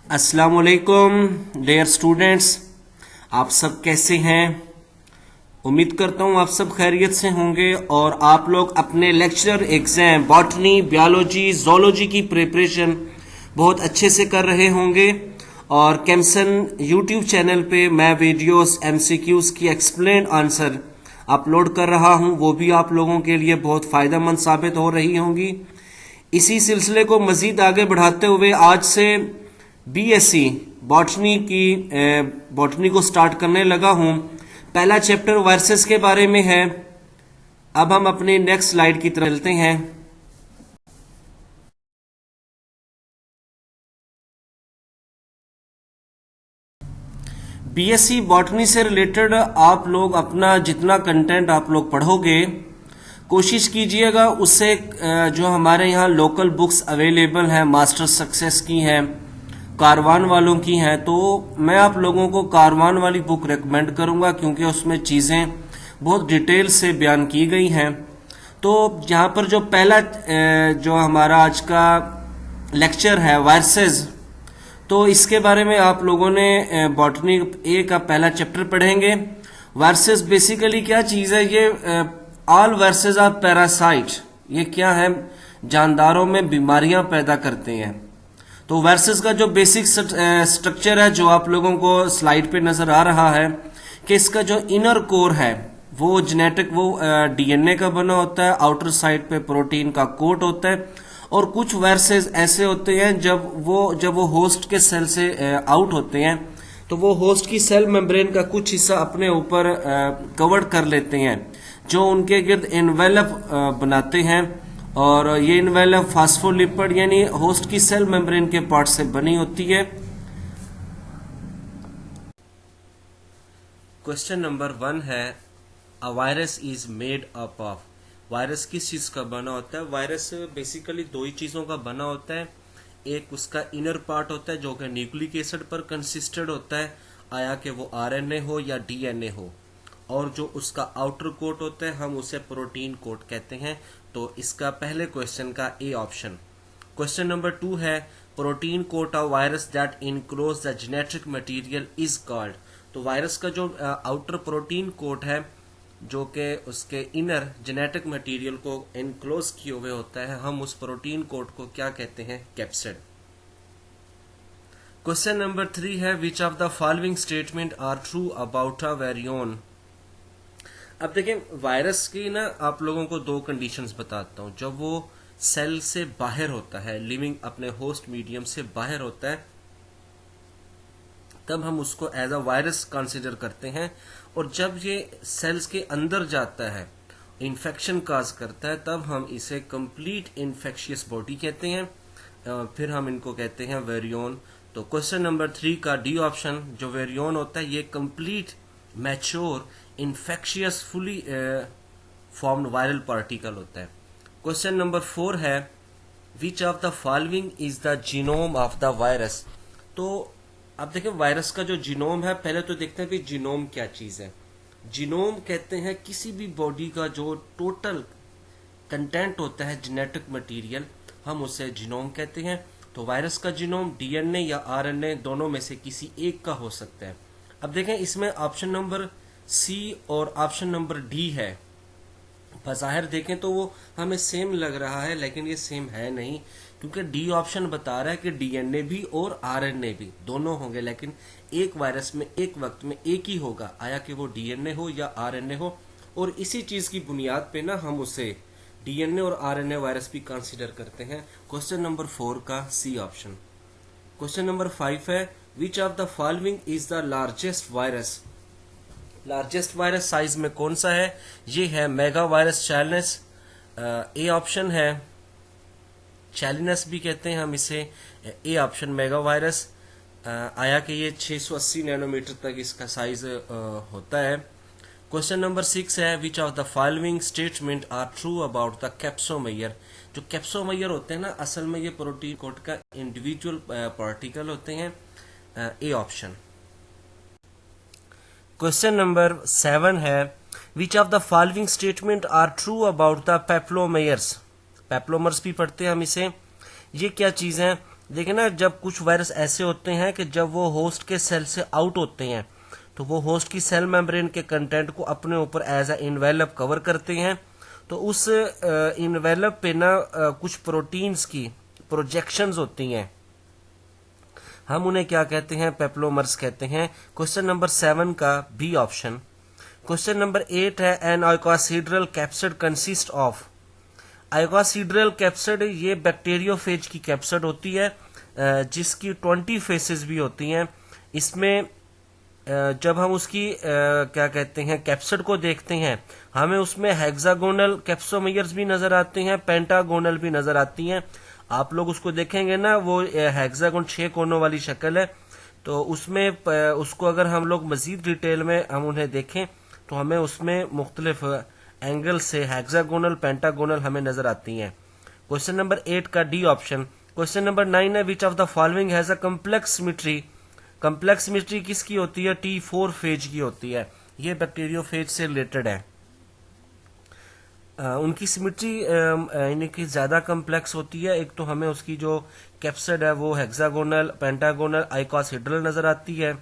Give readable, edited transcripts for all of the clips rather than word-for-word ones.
अस्सलाम वालेकुम dear students, आप सब कैसे हैं। उम्मीद करता हूँ आप सब खैरियत से होंगे और आप लोग अपने lecture exam botany biology zoology की प्रिपरेशन बहुत अच्छे से कर रहे होंगे। और कैम्सन यूट्यूब चैनल पे मैं वीडियोस एमसीक्यूज की एक्सप्लेन आंसर अपलोड कर रहा हूँ, वो भी आप लोगों के लिए बहुत फ़ायदेमंद साबित हो रही होंगी। इसी सिलसिले को मज़ीद आगे बढ़ाते हुए आज से बीएससी बॉटनी को स्टार्ट करने लगा हूं। पहला चैप्टर वायरसेस के बारे में है। अब हम अपने नेक्स्ट स्लाइड की तरफ चलते हैं। बीएससी बॉटनी से रिलेटेड आप लोग अपना जितना कंटेंट आप लोग पढ़ोगे कोशिश कीजिएगा उससे जो हमारे यहाँ लोकल बुक्स अवेलेबल हैं, मास्टर सक्सेस की हैं, कारवान वालों की हैं, तो मैं आप लोगों को कारवान वाली बुक रेकमेंड करूंगा क्योंकि उसमें चीज़ें बहुत डिटेल से बयान की गई हैं। तो यहाँ पर जो पहला जो हमारा आज का लेक्चर है वायरसेस, तो इसके बारे में आप लोगों ने बॉटनी ए का पहला चैप्टर पढ़ेंगे। वायरसेस बेसिकली क्या चीज़ है, ये ऑल वायरसेस आर पैरासाइट। ये क्या है, जानदारों में बीमारियां पैदा करते हैं। तो वायरसेस का जो बेसिक स्ट्रक्चर है जो आप लोगों को स्लाइड पे नजर आ रहा है कि इसका जो इनर कोर है वो जेनेटिक डीएनए का बना होता है, आउटर साइड पे प्रोटीन का कोट होता है। और कुछ वायरसेस ऐसे होते हैं जब वो होस्ट के सेल से आउट होते हैं तो वो होस्ट की सेल मेम्ब्रेन का कुछ हिस्सा अपने ऊपर कवर कर लेते हैं जो उनके गिर्द एनवेलप बनाते हैं। और ये इनवेलप फास्फोलिपिड यानी होस्ट की सेल मेम्ब्रेन के पार्ट से बनी होती है। क्वेश्चन नंबर 1 है, a virus is made up of. Virus किस चीज का बना होता है। वायरस बेसिकली दो ही चीजों का बना होता है। एक उसका इनर पार्ट होता है जो कि न्यूक्लिक एसिड पर कंसिस्टेड होता है, आया कि वो आरएनए हो या डीएनए हो, और जो उसका आउटर कोट होता है हम उसे प्रोटीन कोट कहते हैं। तो इसका पहले क्वेश्चन का ए ऑप्शन। क्वेश्चन नंबर 2 है, protein coat of virus that enclose the genetic material is called. तो वायरस का जो आउटर प्रोटीन कोट है जो कि उसके इनर जेनेटिक मटेरियल को इनक्लोज किए हुए होता है, हम उस प्रोटीन कोट को क्या कहते हैं, कैप्सिड। क्वेश्चन नंबर 3 है, which of the following statement are true about a virion. अब देखें, वायरस की ना आप लोगों को दो कंडीशंस बताता हूं। जब वो सेल से बाहर होता है, लिविंग अपने होस्ट मीडियम से बाहर होता है, तब हम उसको एज अ वायरस कंसिडर करते हैं। और जब ये सेल्स के अंदर जाता है, इन्फेक्शन काज करता है, तब हम इसे कंप्लीट इन्फेक्शियस बॉडी कहते हैं। फिर हम इनको कहते हैं वेरियोन। तो क्वेश्चन नंबर 3 का डी ऑप्शन, जो वेरियोन होता है ये complete mature infectious fully formed viral particle होता है। क्वेश्चन नंबर 4 है, which of the following is the genome of the virus. तो अब देखिए, वायरस का जो जीनोम है, पहले तो देखते हैं कि जीनोम क्या चीज है। जीनोम कहते हैं किसी भी बॉडी का जो टोटल कंटेंट होता है जेनेटिक मटेरियल, हम उसे जीनोम कहते हैं। तो वायरस का जीनोम डीएनए या आरएनए दोनों में से किसी एक का हो सकता है। अब देखें, इसमें ऑप्शन नंबर सी और ऑप्शन नंबर डी है। बज़ाहिर देखें तो वो हमें सेम लग रहा है, लेकिन ये सेम है नहीं, क्योंकि डी ऑप्शन बता रहा है कि डीएनए भी और आरएनए भी दोनों होंगे, लेकिन एक वायरस में एक वक्त में एक ही होगा, आया कि वो डीएनए हो या आरएनए हो। और इसी चीज की बुनियाद पे ना हम उसे डीएनए और आरएनए वायरस भी कंसीडर करते हैं। क्वेश्चन नंबर 4 का सी ऑप्शन। क्वेश्चन नंबर 5 है, which of the following is the largest virus. Largest virus size में कौन सा है, ये है मेगा वायरस चैलिनस। ए ऑप्शन है, चैलिनस भी कहते हैं हम इसे। ए ऑप्शन मेगा वायरस, आया कि ये 680 नैनोमीटर तक इसका साइज होता है। क्वेश्चन नंबर 6 है, which of the following statement are true about the capsomere. जो कैप्सोमेयर होते हैं ना, असल में ये प्रोटीन कोट का इंडिविजुअल पार्टिकल होते हैं। A option. क्वेश्चन नंबर 7 है, which of the following statement are true about the peplomers. Peplomers भी पढ़ते हैं हम इसे। ये क्या चीज है, देखिए ना, जब कुछ वायरस ऐसे होते हैं कि जब वो होस्ट के सेल से आउट होते हैं तो वो होस्ट की सेल मेम्ब्रेन के कंटेंट को अपने ऊपर एज अ इन्वेलप कवर करते हैं। तो उस इन्वेलप पे ना कुछ प्रोटीन्स की प्रोजेक्शंस होती हैं, हम उन्हें क्या कहते हैं, पेप्लोमर्स कहते हैं। क्वेश्चन नंबर 7 का बी ऑप्शन। क्वेश्चन नंबर 8 है an icosahedral capsid consist of. Icosahedral capsid ये बैक्टीरियोफेज की कैप्सिड होती है जिसकी 20 फेसेस भी होती हैं। इसमें जब हम उसकी क्या कहते हैं कैप्सिड को देखते हैं, हमें उसमें हेक्सागोनल कैप्सोमेयर्स भी नजर आते हैं, पेंटागोनल भी नजर आती हैं। आप लोग उसको देखेंगे ना, वो हेक्सागोन 6 कोनों वाली शक्ल है, तो उसमें उसको अगर हम लोग मजीद डिटेल में हम उन्हें देखें तो हमें उसमें मुख्तलिफ एंगल से हेक्सागोनल पेंटागोनल हमें नजर आती हैं। क्वेश्चन नंबर 8 का डी ऑप्शन। क्वेश्चन नंबर 9 है which of the following has a complex symmetry. Complex symmetry किसकी होती है? T4 फेज की होती है। ये बैक्टीरियोफेज से रिलेटेड है। उनकी सिमेट्री इनकी ज्यादा कम्प्लेक्स होती है। एक तो हमें उसकी जो कैप्सिड है वो हेक्सागोनल पेंटागोनल आइकोसाइड्रल नजर आती है।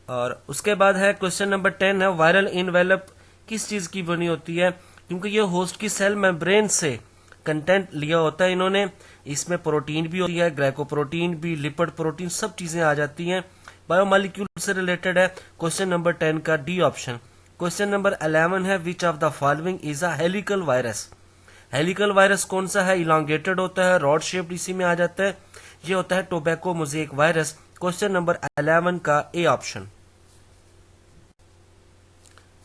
और उसके बाद है क्वेश्चन नंबर 10 है वायरल इनवेलप किस चीज की बनी होती है? क्योंकि ये होस्ट की सेल मेम्ब्रेन से कंटेंट लिया होता है इन्होंने। इसमें प्रोटीन भी होती है, ग्लाइकोप्रोटीन भी, लिपिड प्रोटीन, सब चीजें आ जाती हैं। बायोमोलिक्यूल से रिलेटेड है। क्वेश्चन नंबर 10 का डी ऑप्शन। क्वेश्चन नंबर 11 है which of the following is a helical virus. Helical virus कौन सा है? इलांगेटेड होता है, रॉड शेप्ड इसी में आ जाता है। ये होता है tobacco mosaic virus. Question number 11 का ए ऑप्शन।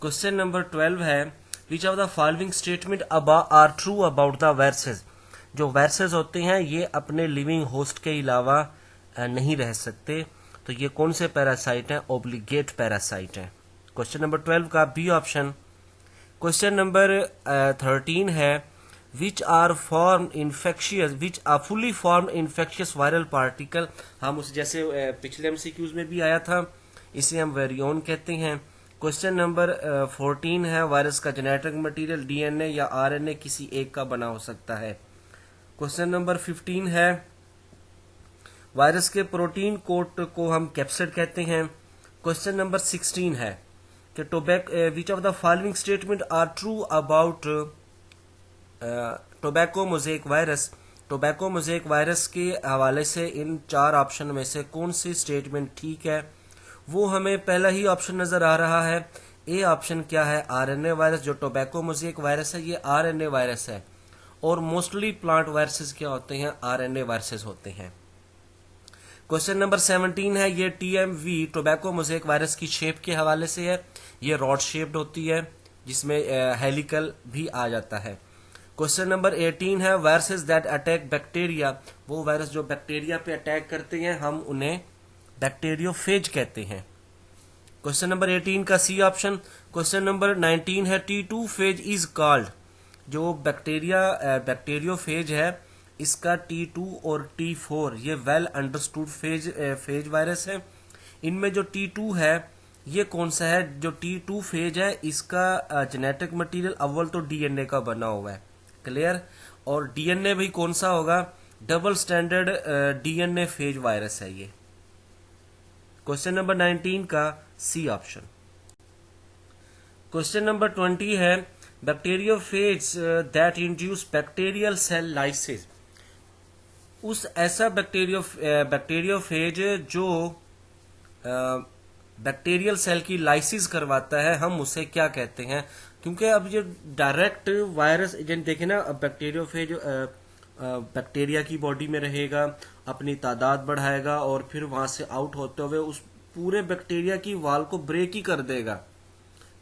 क्वेश्चन नंबर 12 है which of the following statement are true about the viruses. जो वायरसेस होते हैं ये अपने लिविंग होस्ट के अलावा नहीं रह सकते। तो ये कौन से पैरासाइट हैं? ओब्लिगेट पैरासाइट हैं। क्वेश्चन नंबर 12 का बी ऑप्शन। क्वेश्चन नंबर 13 है which are form infectious which are fully form infectious viral particle. हम उस जैसे पिछले एमसीक्यूज में भी आया था, इसे हम वेरियोन कहते हैं। क्वेश्चन नंबर 14 है वायरस का जेनेटिक मटेरियल डीएनए या आरएनए किसी एक का बना हो सकता है। क्वेश्चन नंबर 15 है वायरस के प्रोटीन कोट को हम कैप्सिड कहते हैं। क्वेश्चन नंबर 16 है कि which of the following statement are true about tobacco mosaic virus. Tobacco mosaic virus के हवाले से इन 4 ऑप्शन में से कौन सी स्टेटमेंट ठीक है? वो हमें पहला ही ऑप्शन नजर आ रहा है। ए ऑप्शन क्या है? RNA virus. जो टोबैको मोज़ेक वायरस है ये आरएनए वायरस है और मोस्टली प्लांट वायरसेस क्या होते हैं? आरएनए वायरसेस होते हैं। क्वेश्चन नंबर 17 है ये टीएमवी टोबैको मोज़ेक वायरस की शेप के हवाले से है। ये रॉड शेप्ड होती है जिसमें हेलिकल भी आ जाता है। क्वेश्चन नंबर 18 है वायरसेस दैट अटैक बैक्टीरिया। वो वायरस जो बैक्टीरिया पे अटैक करते हैं हम उन्हें बैक्टीरियोफेज कहते हैं। क्वेश्चन नंबर 18 का सी ऑप्शन। क्वेश्चन नंबर 19 है T2 फेज इज कॉल्ड। जो बैक्टीरियोफेज है इसका T2 और T4 ये वेल अंडरस्टूड फेज वायरस है। इनमें जो T2 है ये कौन सा है? जो T2 फेज है इसका जेनेटिक मटेरियल अव्वल तो डीएनए का बना हुआ है, क्लियर। और डीएनए भी कौन सा होगा? Double standard DNA phase virus है ये। क्वेश्चन नंबर 19 का सी ऑप्शन। क्वेश्चन नंबर 20 है bacteriophage that induce bacterial cell lysis. उस ऐसा बैक्टीरियोफेज जो बैक्टीरियल सेल की लाइसिस करवाता है हम उसे क्या कहते हैं? क्योंकि अब ये डायरेक्ट वायरस देखे ना, अब बैक्टीरियोफेज बैक्टीरिया की बॉडी में रहेगा, अपनी तादाद बढ़ाएगा और फिर वहां से आउट होते हुए उस पूरे बैक्टीरिया की वाल को ब्रेक ही कर देगा।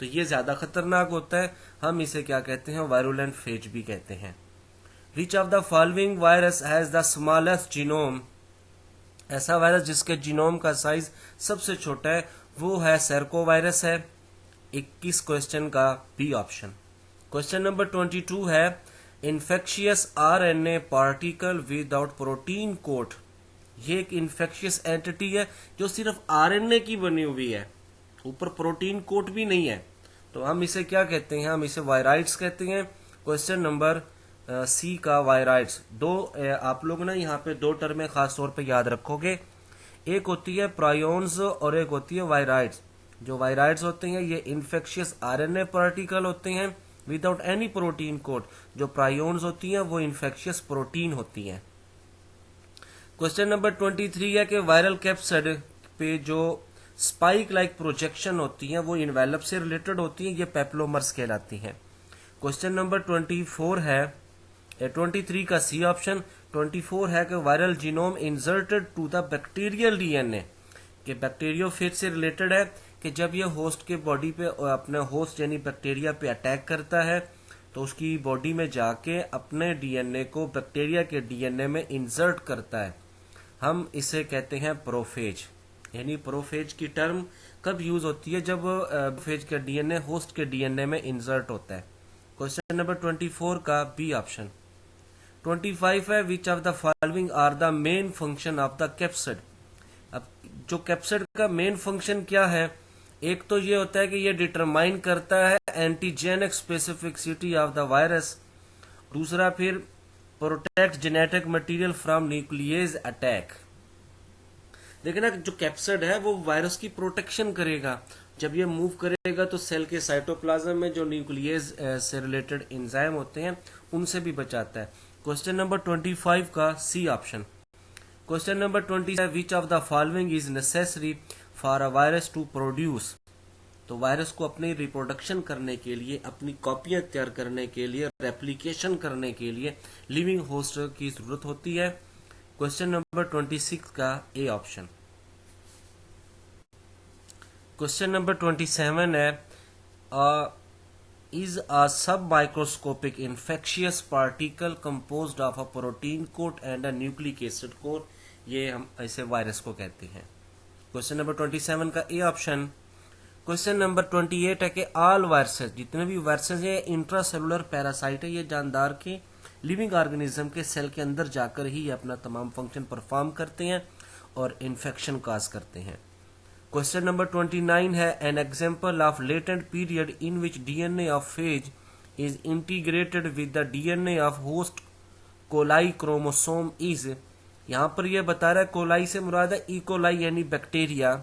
तो ये ज्यादा खतरनाक होता है। हम इसे क्या कहते हैं? वायरुलेंट फेज भी कहते हैं। विच of the following virus has the smallest genome. ऐसा वायरस जिसके जीनोम का साइज सबसे छोटा है वो है सेरको वायरस है। 21 क्वेश्चन का बी ऑप्शन। क्वेश्चन नंबर 22 है infectious RNA particle without protein coat. ये एक इन्फेक्शियस एंटिटी है जो सिर्फ आरएनए की बनी हुई है, ऊपर प्रोटीन कोट भी नहीं है। तो हम इसे क्या कहते हैं? हम इसे वायराइड्स कहते हैं। क्वेश्चन नंबर सी का वायराइड्स। दो आप लोग ना यहाँ पे दो टर्में खास तौर पे याद रखोगे, एक होती है प्रायोन्स और एक होती है वायराइड्स। जो वायराइड्स होते हैं ये इन्फेक्शियस आरएनए पार्टिकल होते हैं विदाउट एनी प्रोटीन कोड। जो प्रायोन्स होती हैं वो इन्फेक्शियस प्रोटीन होती हैं। क्वेश्चन नंबर 23 है कि वायरल कैप्सिड पे जो स्पाइक लाइक प्रोजेक्शन होती हैं वो इनवेलप से रिलेटेड होती हैं, ये पेप्लोमर्स कहलाती हैं। क्वेश्चन नंबर 24 है 23 का सी ऑप्शन। 24 है कि viral genome inserted to the bacterial DNA, कि बैक्टीरियोफेज से रिलेटेड है कि जब ये होस्ट के बॉडी पे अपने होस्ट यानी बैक्टीरिया पे अटैक करता है तो उसकी बॉडी में जाके अपने डीएनए को बैक्टीरिया के डीएनए में इंसर्ट करता है। हम इसे कहते हैं प्रोफेज। यानी प्रोफेज की टर्म कब यूज होती है, जब फेज का डीएनए होस्ट के डीएनए में इंसर्ट होता है। क्वेश्चन नंबर 24 का बी ऑप्शन। 25 है which of the following are the main function of the capsid. अब जो कैप्सिड का मेन फंक्शन क्या है, एक तो ये होता है कि ये डिटरमाइन करता है antigenic specificity of the virus, दूसरा फिर protect genetic material from nucleus attack. देखना जो कैप्सिड है वो वायरस की प्रोटेक्शन करेगा, जब ये मूव करेगा तो सेल के साइटोप्लाज्म में जो न्यूक्लियस से रिलेटेड एंजाइम होते हैं उनसे भी बचाता है। क्वेश्चन नंबर 25 का सी ऑप्शन। क्वेश्चन नंबर 20 है which of the following is necessary for a virus to produce. तो वायरस को अपनी रिप्रोडक्शन करने के लिए, अपनी कॉपियां तैयार करने के लिए, रेप्लिकेशन करने के लिए लिविंग होस्ट की जरूरत होती है। क्वेश्चन नंबर 26 का ए ऑप्शन। क्वेश्चन नंबर 27 है is a submicroscopic infectious particle composed of a protein coat and a nucleic acid core। ये हम ऐसे वायरस को कहते हैं। क्वेश्चन नंबर 27 का ए ऑप्शन। क्वेश्चन नंबर 28 है कि ऑल वायरसेस, जितने भी वायरसेस हैं इंट्रासेलुलर पैरासाइट है, ये जानदार के लिविंग ऑर्गेनिज्म के सेल के अंदर जाकर ही अपना तमाम फंक्शन परफॉर्म करते हैं और इन्फेक्शन काज करते हैं। क्वेश्चन नंबर 29 है an example of latent period in which DNA of phase is integrated with the DNA of host coli chromosome is. यहाँ पर यह बता रहा है कोलाई से मुराद है इकोलाई यानी बैक्टीरिया।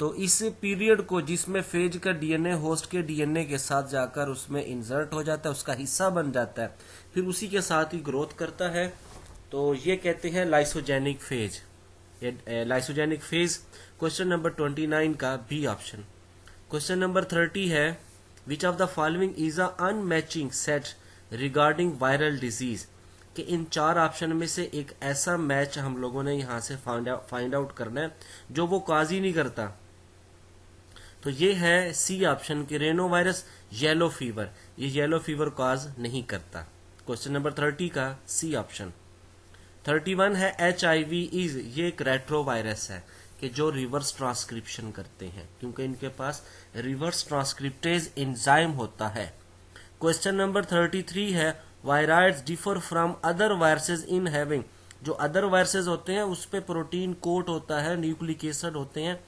तो इस पीरियड को जिसमें फेज का डीएनए होस्ट के डीएनए के साथ जाकर उसमें इंसर्ट हो जाता है, उसका हिस्सा बन जाता है, फिर उसी के साथ ही ग्रोथ करता है, तो ये कहते हैं lysogenic phage. Lysogenic phage. Question number 29 का बी ऑप्शन। क्वेश्चन नंबर 30 है which of the following is a unmatching set regarding viral disease, कि इन चार ऑप्शन में से एक ऐसा मैच हम लोगों ने यहां से फाइंड आउट करना है जो वो काज ही नहीं करता। तो ये है सी ऑप्शन के रेनो वायरस येलो फीवर, ये येलो फीवर काज नहीं करता। क्वेश्चन नंबर 30 का सी ऑप्शन। 31 है HIV इज, ये एक रेट्रो वायरस है कि जो रिवर्स ट्रांसक्रिप्शन करते हैं, क्योंकि इनके पास रिवर्स ट्रांसक्रिप्टेज एंजाइम होता है। क्वेश्चन नंबर 33 है viroids differ from other viruses in having, जो अदर वायरसेस होते हैं उस पे प्रोटीन कोट होता है, न्यूक्लिक एसिड होते हैं,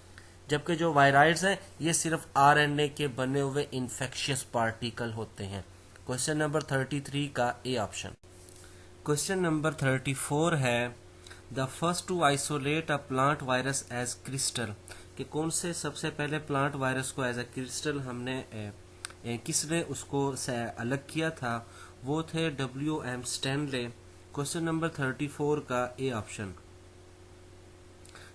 जबकि जो वायराइड्स हैं ये सिर्फ RNA के बने हुए इन्फेक्शियस पार्टिकल होते हैं। क्वेश्चन नंबर 33 का ए ऑप्शन। क्वेश्चन नंबर 34 है the first to isolate a plant virus as crystal, कि कौन से सबसे पहले प्लांट वायरस को एज ए क्रिस्टल हमने किसने उसको अलग किया था, वो थे WM स्टैनले। क्वेश्चन नंबर 34 का ए ऑप्शन।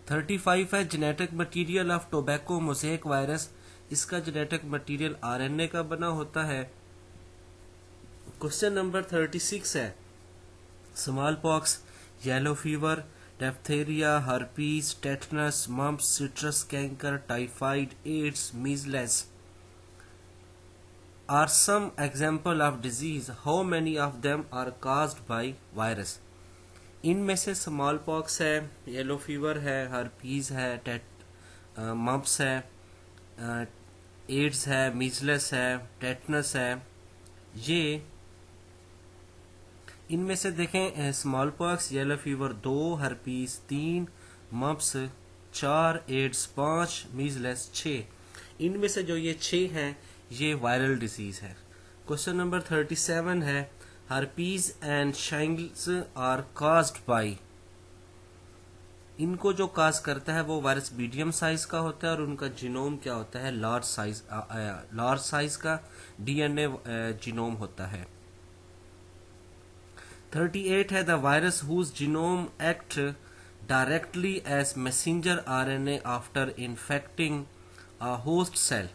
35 है genetic material of tobacco mosaic virus, इसका जेनेटिक मटेरियल RNA का बना होता है। क्वेश्चन नंबर 36 है smallpox, yellow fever, diphtheria, herpes, tetanus, mumps, citrus canker, typhoid, AIDS, measles are some example of disease, how many of them are caused by virus। इनमें से smallpox है, yellow fever है, herpes है, mumps है, AIDS है, measles है, tetanus है। ये इनमें से देखें smallpox, yellow fever 2, herpes 3, mumps 4, AIDS 5, measles 6। इनमें से जो ये 6 हैं ये वायरल डिजीज है। क्वेश्चन नंबर 37 है herpes and shingles are caused by, इनको जो काज करता है वो वायरस मीडियम साइज का होता है और उनका जीनोम क्या होता है, लार्ज साइज का डीएनए जीनोम होता है। 38 है the virus whose genome act directly as messenger RNA after infecting a host cell,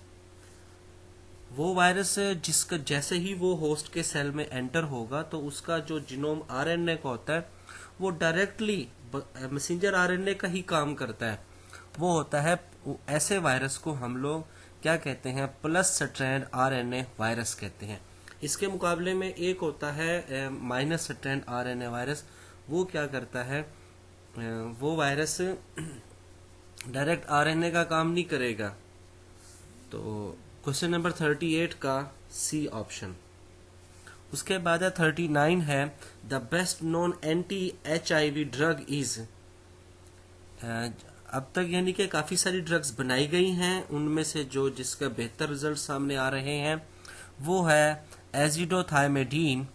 वो वायरस जिसका जैसे ही वो होस्ट के सेल में एंटर होगा तो उसका जो जीनोम आरएनए का होता है वो डायरेक्टली मैसेंजर आरएनए का ही काम करता है, वो होता है, ऐसे वायरस को हम लोग क्या कहते हैं, प्लस स्ट्रैंड आरएनए वायरस कहते हैं। इसके मुकाबले में एक होता है माइनस स्ट्रैंड आरएनए वायरस, वो क्या करता है, वो वायरस डायरेक्ट आरएनए का काम नहीं करेगा। तो क्वेश्चन नंबर 38 का सी ऑप्शन। उसके बाद 39 है the best known anti HIV drug is, अब तक यानी कि काफ़ी सारी ड्रग्स बनाई गई हैं, उनमें से जो जिसका बेहतर रिजल्ट सामने आ रहे हैं वो है एजिडोथाइमेडीन,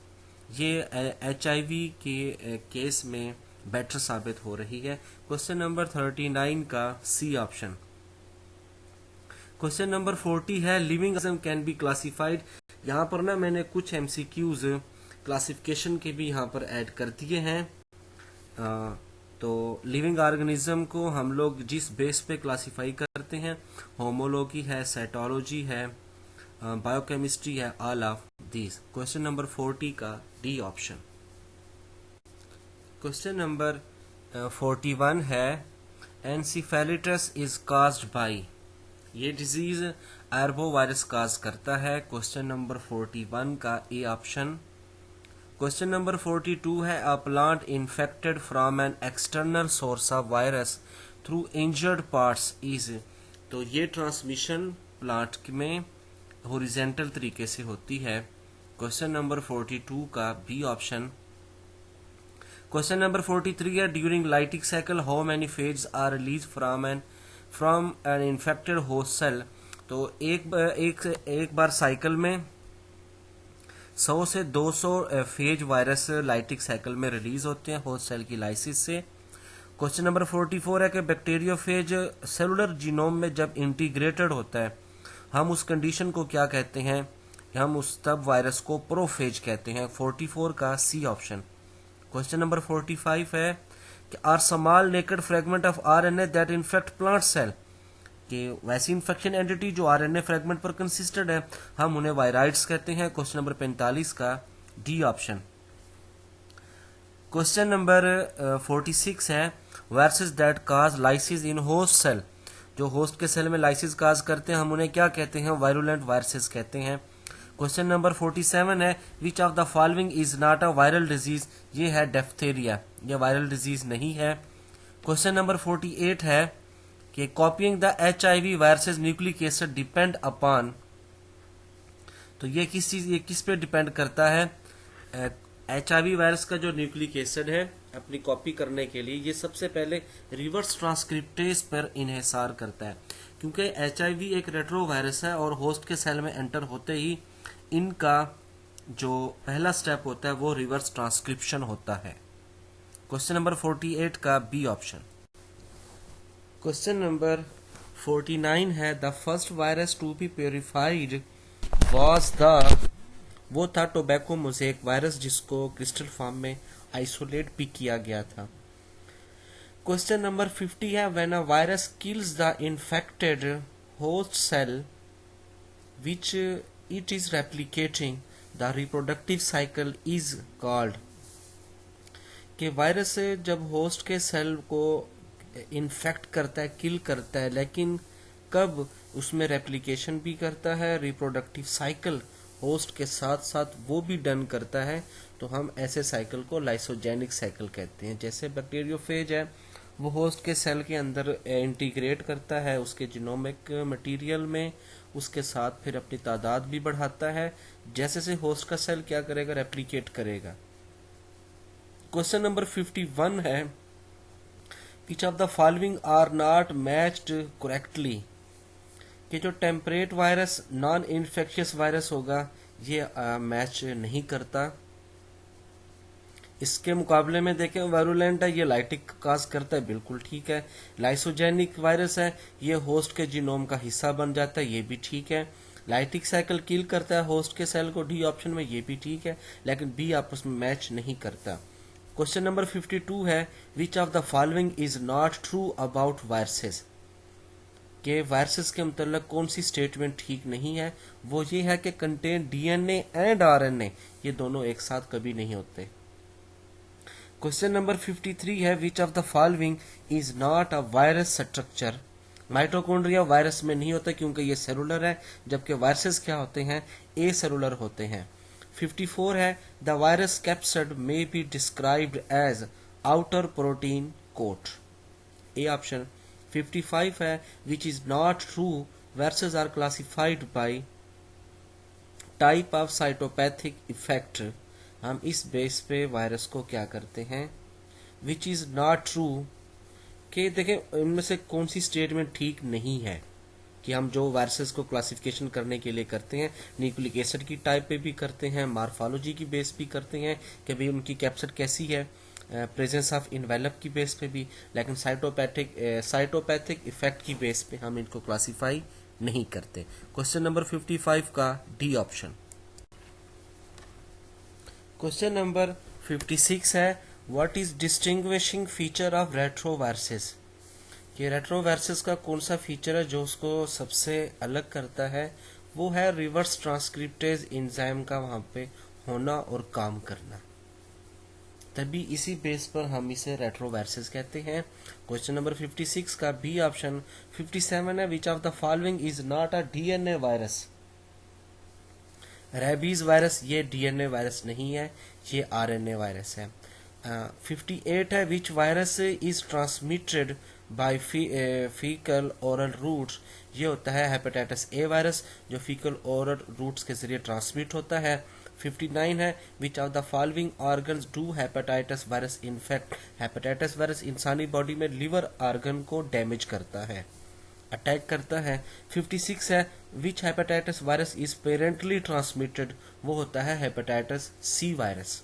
ये HIV के केस में बेटर साबित हो रही है। क्वेश्चन नंबर 39 का सी ऑप्शन। क्वेश्चन नंबर 40 है living organism can be classified, यहाँ पर ना मैंने कुछ MCQs क्लासिफिकेशन के भी यहाँ पर ऐड कर दिए हैं। तो लिविंग ऑर्गेनिज्म को हम लोग जिस बेस पे क्लासिफाई करते हैं, होमोलॉजी है, साइटोलॉजी है, बायोकेमिस्ट्री है, all of these. Question number 40 का डी ऑप्शन। क्वेश्चन नंबर 41 है एनसीफेलिटिस इज काज्ड बाय, ये डिजीज एर्बो वायरस काज करता है। क्वेश्चन नंबर 41 का ए ऑप्शन। क्वेश्चन नंबर 42 है a plant infected from an external source of virus through injured parts is, तो ये transmission plant में हॉरिजॉन्टल तरीके से होती है। क्वेश्चन नंबर 42 का बी ऑप्शन। क्वेश्चन नंबर 43 है during lytic cycle how many phage are release from an infected host cell, तो एक बार साइकिल में 100 से 200 फेज वायरस लाइटिक साइकिल में रिलीज होते हैं होस्ट सेल की लाइसिस से। क्वेश्चन नंबर 44 है कि बैक्टीरियोफेज सेलुलर जीनोम में जब इंटीग्रेटेड होता है हम उस कंडीशन को क्या कहते हैं, हम उस तब वायरस को प्रोफेज कहते हैं। 44 का सी ऑप्शन। क्वेश्चन नंबर 45 है कि are small naked fragment of RNA that infect plant cell, कि वैसी इन्फेक्शन एंटिटी जो आरएनए फ्रेगमेंट पर कंसिस्टेड है हम उन्हें वायराइड्स कहते हैं। क्वेश्चन नंबर 45 का डी ऑप्शन। क्वेश्चन नंबर 46 है viruses that cause lysis in host cell, जो होस्ट के सेल में लाइसिस काज करते हैं हम उन्हें क्या कहते हैं, वायरुलेंट वायरसेस कहते हैं। क्वेश्चन नंबर 47 है which of the following is not a viral disease, ये है डिप्थीरिया, ये वायरल डिजीज नहीं है। क्वेश्चन नंबर 48 है कि copying the HIV viruses nucleic acid depend upon, तो ये किस पे डिपेंड करता है, HIV वायरस का जो न्यूक्लिक एसिड है अपनी कॉपी करने के लिए ये सबसे पहले रिवर्स ट्रांसक्रिप्टेज पर इन्हिसार करता है, क्योंकि HIV एक रेट्रो वायरस है और होस्ट के सेल में एंटर होते ही इनका जो पहला स्टेप होता है वो रिवर्स ट्रांसक्रिप्शन होता है। क्वेश्चन नंबर 48 का बी ऑप्शन। क्वेश्चन नंबर 49 है the first virus to be purified was the, वो था टोबैको मोज़ेक वायरस जिसको क्रिस्टल फॉर्म में आइसोलेट भी किया गया था। क्वेश्चन नंबर 50 है when a virus kills the infected host cell which it is replicating the reproductive cycle is called, कि वायरस जब होस्ट के सेल को इन्फेक्ट करता है, किल करता है, लेकिन कब उसमें रेप्लिकेशन भी करता है, रिप्रोडक्टिव साइकिल होस्ट के साथ साथ वो भी डन करता है, तो हम ऐसे साइकिल को लाइसोजेनिक साइकिल कहते हैं। जैसे बैक्टीरियोफेज है वो होस्ट के सेल के अंदर इंटीग्रेट करता है उसके जीनोमिक मटेरियल में, उसके साथ फिर अपनी तादाद भी बढ़ाता है, जैसे से होस्ट का सेल क्या करेगा, रेप्लिकेट करेगा। क्वेश्चन नंबर 51 है which of the following are not matched correctly, कि जो temperate virus non infectious virus होगा ये मैच नहीं करता। इसके मुकाबले में देखें वायरुलेंट है, ये लाइटिक काज करता है, बिल्कुल ठीक है। लाइसोजेनिक वायरस है, ये होस्ट के जीनोम का हिस्सा बन जाता है, ये भी ठीक है। लाइटिक साइकिल किल करता है होस्ट के सेल को, डी ऑप्शन में, ये भी ठीक है, लेकिन बी आपस में मैच नहीं करता। क्वेश्चन नंबर 52 है, which of the following is not true about viruses, के वायरसेस के मतलब कौन सी स्टेटमेंट ठीक नहीं है। वो ये है कि कंटेन डीएनए एंड आरएनए, ये दोनों एक साथ कभी नहीं होते। क्वेश्चन नंबर 53 है, which of the following is not a virus structure, mitochondria virus में नहीं होता क्योंकि ये सेलुलर है, जबकि वायरसेस क्या होते हैं, ए सेलुलर होते हैं। 54 है, the virus capsid may be described as outer protein coat, A option. 55 है, which is not true, viruses are classified by type of cytopathic effect, हम इस बेस पे वायरस को क्या करते हैं, विच इज नॉट ट्रू, कि देखें इनमें से कौन सी स्टेटमेंट ठीक नहीं है कि हम जो वायरसेस को क्लासिफिकेशन करने के लिए करते हैं, न्यूक्लिक एसिड की टाइप पे भी करते हैं, मार्फोलॉजी की बेस भी करते हैं कि भाई उनकी कैप्सिड कैसी है, प्रेजेंस ऑफ इन्वेलप की बेस पे भी, लेकिन साइटोपैथिक इफेक्ट की बेस पे हम इनको क्लासीफाई नहीं करते। क्वेश्चन नंबर 55 का डी ऑप्शन। क्वेश्चन नंबर 56 है, what is distinguishing feature of retroviruses, कि रेट्रोवायरसेस का कौन सा फीचर है जो उसको सबसे अलग करता है, वो है रिवर्स ट्रांसक्रिप्टेज एंजाइम का वहां पे होना और काम करना, तभी इसी बेस पर हम इसे रेट्रोवायरसेस कहते हैं। क्वेश्चन नंबर 56 का बी ऑप्शन। 57 है, which of the following is not a DNA virus, rabies virus ये डीएनए वायरस नहीं है, ये आरएनए वायरस है। 58 है, which virus is transmitted by faecal oral routes, ये होता है हेपेटाइटिस ए वायरस जो फीकल ओरल रूट्स के जरिए ट्रांसमिट होता है। 59 है, which of the following organs do hepatitis virus infect, hepatitis virus इंसानी बॉडी में लिवर ऑर्गन को डैमेज करता है, अटैक करता है। 56 है, which hepatitis virus is parenterally transmitted, वो होता है hepatitis C virus.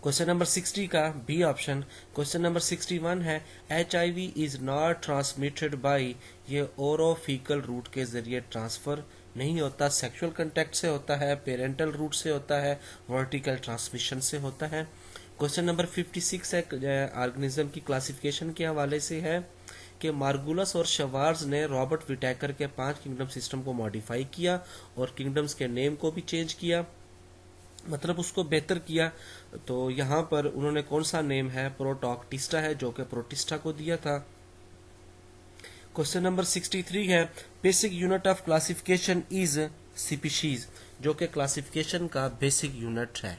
Question number 60 का बी ऑप्शन। क्वेश्चन नंबर 61 है, HIV is not transmitted by, ये ओरोफिकल रूट के जरिए ट्रांसफर नहीं होता, सेक्सुअल कांटेक्ट से होता है, पेरेंटल रूट से होता है, वर्टिकल ट्रांसमिशन से होता है। क्वेश्चन नंबर 56 है, ऑर्गेनिज्म की क्लासिफिकेशन के हवाले से है कि मार्गुलस और शवार्ज ने रॉबर्ट विटेकर के 5 किंगडम सिस्टम को मॉडिफाई किया और किंगडम्स के नेम को भी चेंज किया, मतलब उसको बेहतर किया। तो यहाँ पर उन्होंने कौन सा नेम है, प्रोटॉक्टिस्टा है, जो कि प्रोटिस्टा को दिया था। क्वेश्चन नंबर 63 है, basic unit of classification is species, जो कि क्लासिफिकेशन का बेसिक यूनिट है।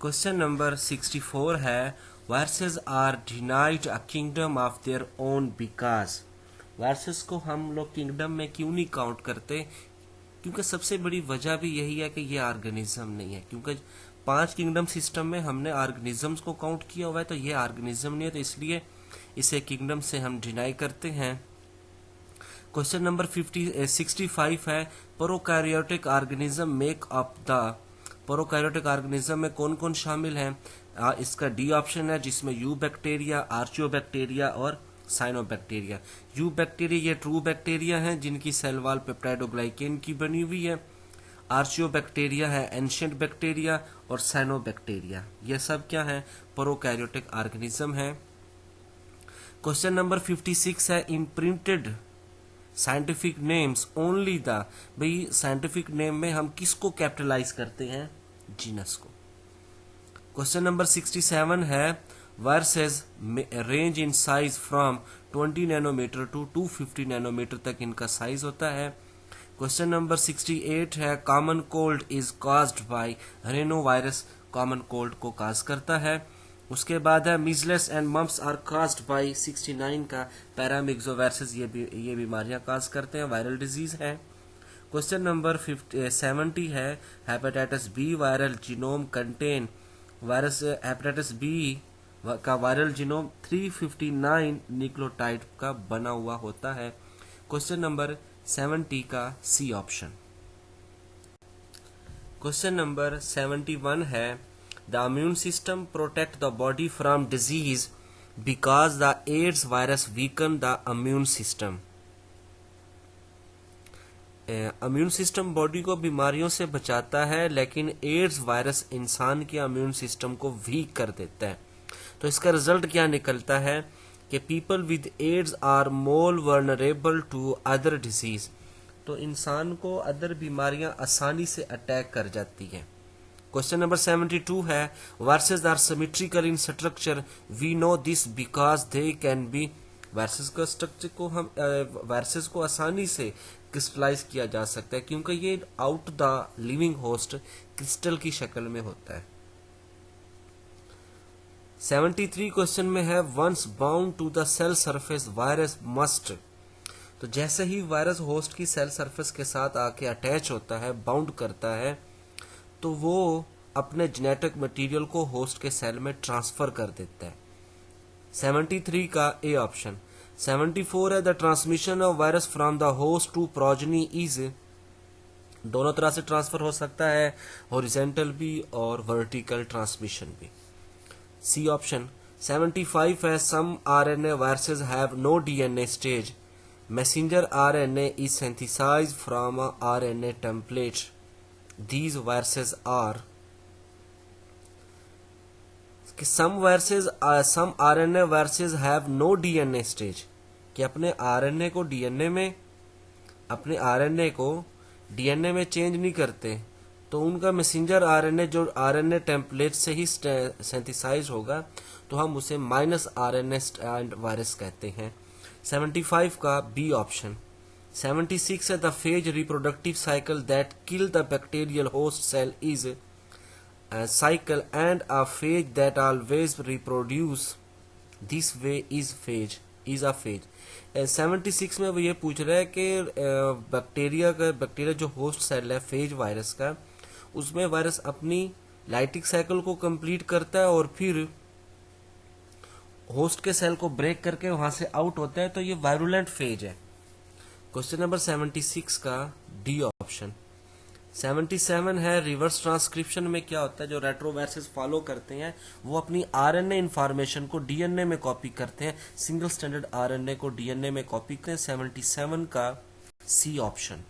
क्वेश्चन नंबर 64 है, viruses are denied a kingdom of their own because, viruses को हम लोग किंगडम में क्यों नहीं काउंट करते, क्योंकि सबसे बड़ी वजह भी यही है कि ये ऑर्गेनिज्म नहीं है, क्योंकि 5 किंगडम सिस्टम में हमने ऑर्गेनिजम्स को काउंट किया हुआ है, तो ये ऑर्गेनिज्म नहीं है, तो इसलिए इसे किंगडम से हम डिनाई करते हैं। क्वेश्चन नंबर 65 है, prokaryotic organism make up the, prokaryotic organism में कौन कौन शामिल है, इसका डी ऑप्शन है, जिसमें यू बैक्टीरिया, आर्चियोबैक्टीरिया और साइनोबैक्टीरिया। यू बैक्टीरिया ये ट्रू बैक्टीरिया हैं जिनकी सेल वॉल पेप्टाइडोग्लाइकेन की बनी हुई है, आर्चियोबैक्टीरिया है एंशिएंट बैक्टीरिया, और साइनोबैक्टीरिया ये सब क्या है, प्रोकैरियोटिक ऑर्गेनिज्म है। क्वेश्चन नंबर 56 है, imprinted scientific names only the, भाई साइंटिफिक नेम में हम किसको कैपिटलाइज करते हैं, जीनस को। क्वेश्चन नंबर 67 है, viruses range in size from 20 nanometre to 250 nanometre तक इनका साइज होता है। क्वेश्चन नंबर 68 है, common cold is caused by rhinovirus, common cold को काज करता है। उसके बाद है, measles and mumps are caused by 69 का पैरामिक्सोवायरसेस, ये बीमारियां काज करते हैं, वायरल डिजीज है। क्वेश्चन नंबर 70 है, hepatitis B viral genome contain, virus hepatitis B का वायरल जीनोम 359 न्यूक्लियोटाइड का बना हुआ होता है। क्वेश्चन नंबर 70 का सी ऑप्शन। क्वेश्चन नंबर 71 है the immune system protect the body from disease because the AIDS virus weaken the immune system. Immune system body को बीमारियों से बचाता है, लेकिन एड्स वायरस इंसान के इम्यून सिस्टम को वीक कर देता है। तो इसका रिजल्ट क्या निकलता है कि people with AIDS are more vulnerable to other disease. तो इंसान को अदर बीमारियां आसानी से अटैक कर जाती हैं। क्वेश्चन नंबर 72 है viruses are symmetrical in structure, we know this because they can be. Viruses का स्ट्रक्चर को हम वायरसेस को आसानी से क्रिस्टलाइज किया जा सकता है क्योंकि ये out the living host crystal की शक्ल में होता है। 73 क्वेश्चन में है once bound to the cell surface virus must. तो जैसे ही वायरस होस्ट की सेल सरफेस के साथ आके अटैच होता है, बाउंड करता है, तो वो अपने जेनेटिक मटेरियल को होस्ट के सेल में ट्रांसफर कर देता है। 73 का ए ऑप्शन। 74 है the transmission of virus from the host to progeny is. दोनों तरह से ट्रांसफर हो सकता है, हॉरिजॉन्टल भी और वर्टिकल ट्रांसमिशन भी। सी ऑप्शन। 75 है some RNA viruses have no DNA stage, messenger RNA is synthesised from RNA template, these viruses are कि some RNA viruses have no DNA stage, कि अपने आरएनए को डीएनए में चेंज नहीं करते, तो उनका मैसेंजर आरएनए जो आरएनए टेम्पलेट से ही सिंथेसाइज होगा, तो हम उसे माइनस आरएनए स्ट्रैंड वायरस कहते हैं। 75 का बी ऑप्शन। 76 है the phage reproductive cycle that kill the bacterial host cell is cycle and a phage that always reproduce this way is a phage. 76 में वो ये पूछ रहा है कि बैक्टीरिया जो होस्ट सेल है फेज वायरस का, उसमें वायरस अपनी लाइटिक साइकिल को कंप्लीट करता है और फिर होस्ट के सेल को ब्रेक करके वहां से आउट होता है, तो ये वायरुलेंट फेज है। क्वेश्चन नंबर 76 का डी ऑप्शन। 77 है रिवर्स ट्रांसक्रिप्शन में क्या होता है, जो रेट्रोवायरसेस फॉलो करते हैं वो अपनी आरएनए इंफॉर्मेशन को डीएनए में कॉपी करते हैं, सिंगल स्टैंडर्ड आरएनए को डीएनए में कॉपी करते हैं। 77 का सी ऑप्शन।